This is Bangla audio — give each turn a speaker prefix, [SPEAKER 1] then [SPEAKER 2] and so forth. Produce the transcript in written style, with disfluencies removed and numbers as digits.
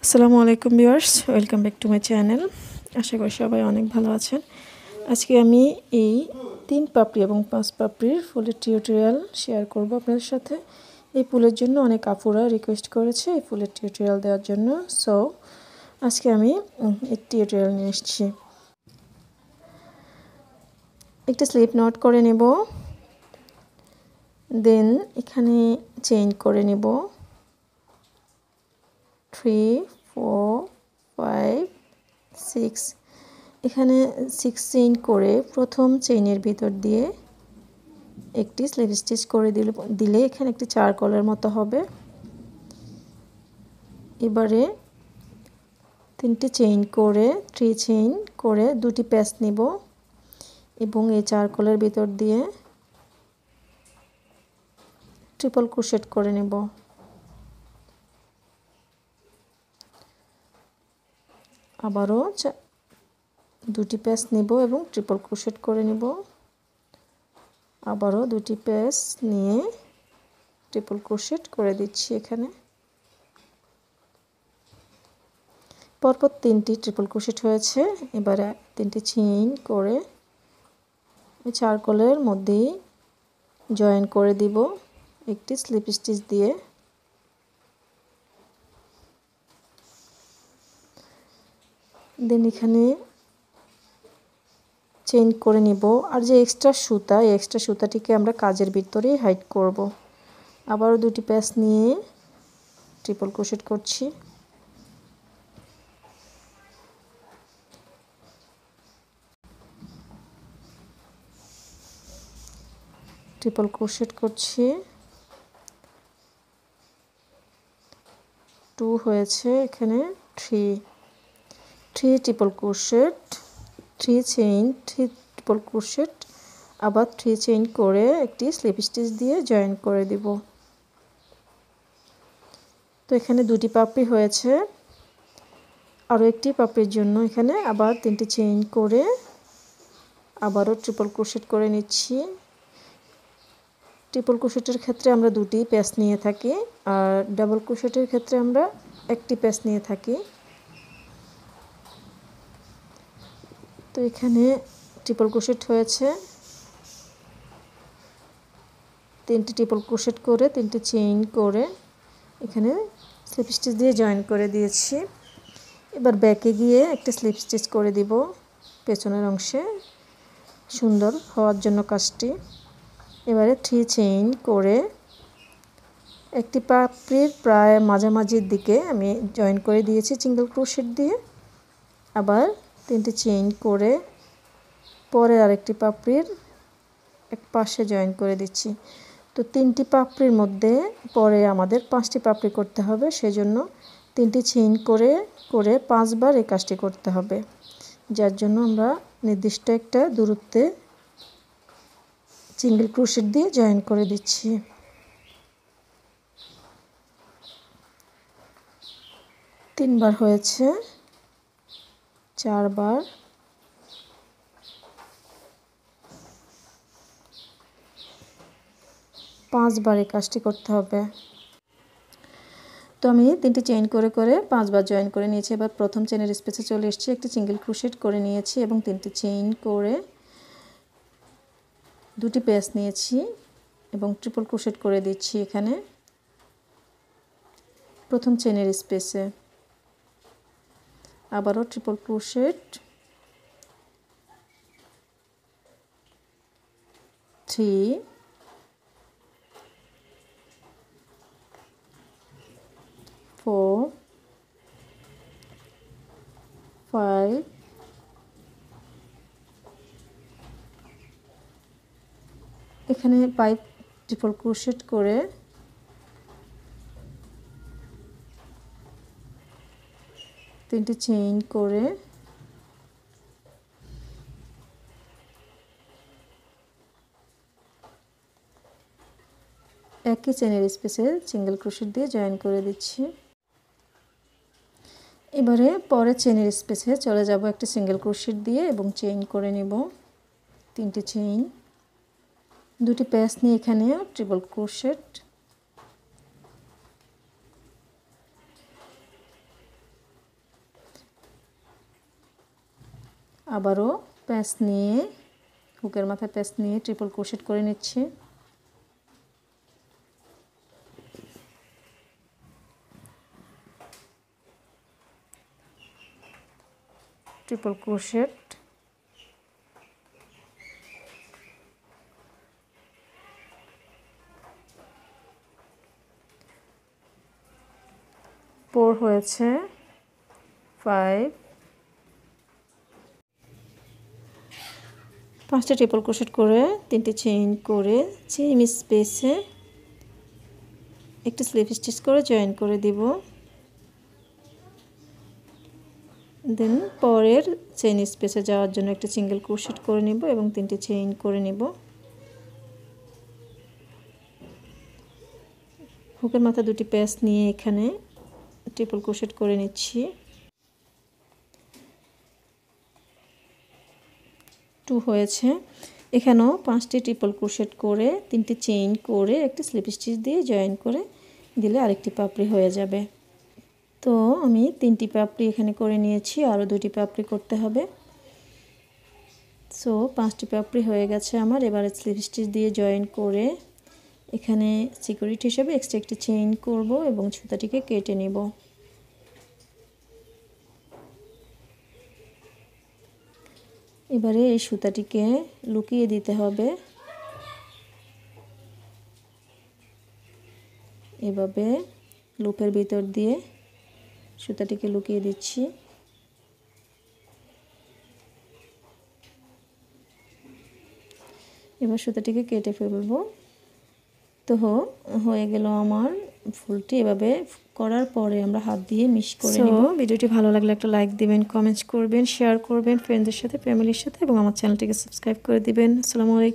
[SPEAKER 1] আসসালামু আলাইকুম viewers, welcome back to my channel. আশা করি সবাই অনেক ভালো আছেন। আজকে আমি এই 3 পাপড়ি এবং 5 পাপড়ির ফুলের টিউটোরিয়াল শেয়ার করব আপনাদের সাথে। এই ফুলের জন্য অনেক আপুরা রিকোয়েস্ট করেছে এই ফুলের টিউটোরিয়াল দেওয়ার জন্য। সো আজকে আমি এই টিউটোরিয়াল নিয়ে এসেছি। একটা স্লিপ নট করে নেব, দেন এখানে চেইন করে নেব 3 4 5 6। এখানে 6 চেইন করে প্রথম চেইনের ভিতর দিয়ে একটি স্লিপ স্টিচ করে দিলে এখানে একটি চারকোলের মতো হবে। এবারে 3টি চেইন করে 3 চেইন করে দুটি প্যাচ নিব এবং এই চারকোলের ভিতর দিয়ে ট্রিপল ক্রোশেট করে নেব। আবারও দুটি প্যাচ নিব এবং ট্রিপল ক্রোশেট করে নিব। আবারও দুটি প্যাচ নিয়ে ট্রিপল ক্রোশেট করে দিচ্ছি। এখানে পরপর 3টি ট্রিপল ক্রোশেট হয়েছে। এবারে 3টি চেইন করে চারকোলের মধ্যেই জয়েন করে দিব একটি স্লিপ স্টিচ দিয়ে। দেন এখানে চেইন করে নিব। আর যে এক্সট্রা সুতা, এই এক্সট্রা সুতাটিকে আমরা কাজের ভিতরেই হাইড করব। আবারও দুটি প্যাচ নিয়ে ট্রিপল ক্রোশেট করছি। ট্রিপল ক্রোশেট করছি। 2 হয়েছে, এখানে 3 triple crochet, 3 chain, 3 triple crochet, আবার 3 চেইন করে একটি স্লিপ স্টিচ দিয়ে জয়েন করে দিব। তো এখানে দুটি পাপড়ি হয়েছে। আরও একটি পাপড়ির জন্য এখানে আবার 3টি চেইন করে আবারও ট্রিপল ক্রোশেট করে নিচ্ছি। ট্রিপল ক্রোশেটের ক্ষেত্রে আমরা দুটি প্যাচ নিয়ে থাকি, আর ডাবল ক্রোশেটের ক্ষেত্রে আমরা একটি প্যাচ নিয়ে থাকি। তো এখানে ট্রিপল ক্রোশেট হয়েছে। 3টি ট্রিপল ক্রোশেট করে 3টি চেইন করে এখানে স্লিপ স্টিচ দিয়ে জয়েন করে দিয়েছি। এবার ব্যাকে গিয়ে একটা স্লিপ স্টিচ করে দিব পেছনের অংশে, সুন্দর হওয়ার জন্য কাজটি। এবারে 3 চেইন করে একটি পাপড়ির প্রায় মাঝামাঝির দিকে আমি জয়েন করে দিয়েছি সিঙ্গেল ক্রোশেট দিয়ে। আবার 3টি চেইন করে পরে আরেকটি পাপড়ির এক পাশে জয়েন করে দিচ্ছি। তো 3টি পাপড়ির মধ্যে পরে আমাদের 5টি পাপড়ি করতে হবে, সেজন্য 3টি চেইন করে করে 5 বার এই কাজটি করতে হবে, যার জন্য আমরা নির্দিষ্ট একটা দূরত্বে সিঙ্গেল ক্রোশেট দিয়ে জয়েন করে দিচ্ছি। 3 বার হয়েছে, 4 বার, 5 বার এই কাজটি করতে হবে। তো আমি 3টি চেইন করে করে 5 বার জয়েন করে নিয়েছি। এবার প্রথম চেইনের স্পেসে চলে এসেছি, একটি সিঙ্গেল ক্রোশেট করে নিয়েছি এবং 3টি চেইন করে দুটি প্যাচ নিয়েছি এবং ট্রিপল ক্রোশেট করে দিচ্ছি এখানে প্রথম চেইনের স্পেসে। আবারও ট্রিপল ক্রোশেট, 3 4 5 এখানে 5 ট্রিপল ক্রোশেট করে 3টি চেইন করে একই চেইনের স্পেসে সিঙ্গেল ক্রোশেট দিয়ে জয়েন করে দিচ্ছি। এবারে পরের চেইনের স্পেসে চলে যাব একটি সিঙ্গেল ক্রোশেট দিয়ে এবং চেইন করে নেব 3টি চেইন, দুটি প্যাচ নিয়ে এখানে ট্রিপল ক্রোশেট, আবারও প্যাঁচ নিয়ে হুকের মাথায় প্যাঁচ নিয়ে ট্রিপল ক্রোশেট করে নিচ্ছি। ট্রিপল ক্রোশেট, ফোর হয়েছে, 5, 5টা ট্রিপল ক্রোশেট করে 3টে চেইন করে সেম স্পেসে একটা স্লিপ স্টিচ করে জয়েন করে দিব। দেন পরের চেইন স্পেসে যাওয়ার জন্য একটা সিঙ্গেল ক্রোশেট করে নিব এবং 3টে চেইন করে নিব। হুকের মাথা দুটি প্যাচ নিয়ে এখানে ট্রিপল ক্রোশেট করে নিচ্ছি। 2 হয়েছে। এখানেও 5টি ট্রিপল ক্রোশেট করে 3টে চেইন করে একটা স্লিপ স্টিচ দিয়ে জয়েন করে দিলে আরেকটি পাপড়ি হয়ে যাবে। তো আমি 3টি পাপড়ি এখানে করে নিয়েছি, আরও 2টি পাপড়ি করতে হবে। সো 5টি পাপড়ি হয়ে গেছে আমার। এবারে স্লিপ স্টিচ দিয়ে জয়েন করে এখানে সিকিউরিটি হিসেবে এক্সট্রা একটি চেইন করব এবং সুতাটিকে কেটে নেব। এবারে এই সুতাটিকে লুকিয়ে দিতে হবে। এভাবে লুপের ভিতর দিয়ে সুতাটিকে লুকিয়ে দিচ্ছি। এবার সুতাটিকে কেটে ফেলবো। তো হয়ে গেল আমার ফুলটি। এভাবে করার পরে আমরা হাত দিয়ে মিশ করে নেব। ভিডিওটি ভালো লাগলে একটা লাইক দিবেন, কমেন্টস করবেন, শেয়ার করবেন ফ্রেন্ডদের সাথে, ফ্যামিলির সাথে এবং আমার চ্যানেলটিকে সাবস্ক্রাইব করে দিবেন। আসসালামু আলাইকুম।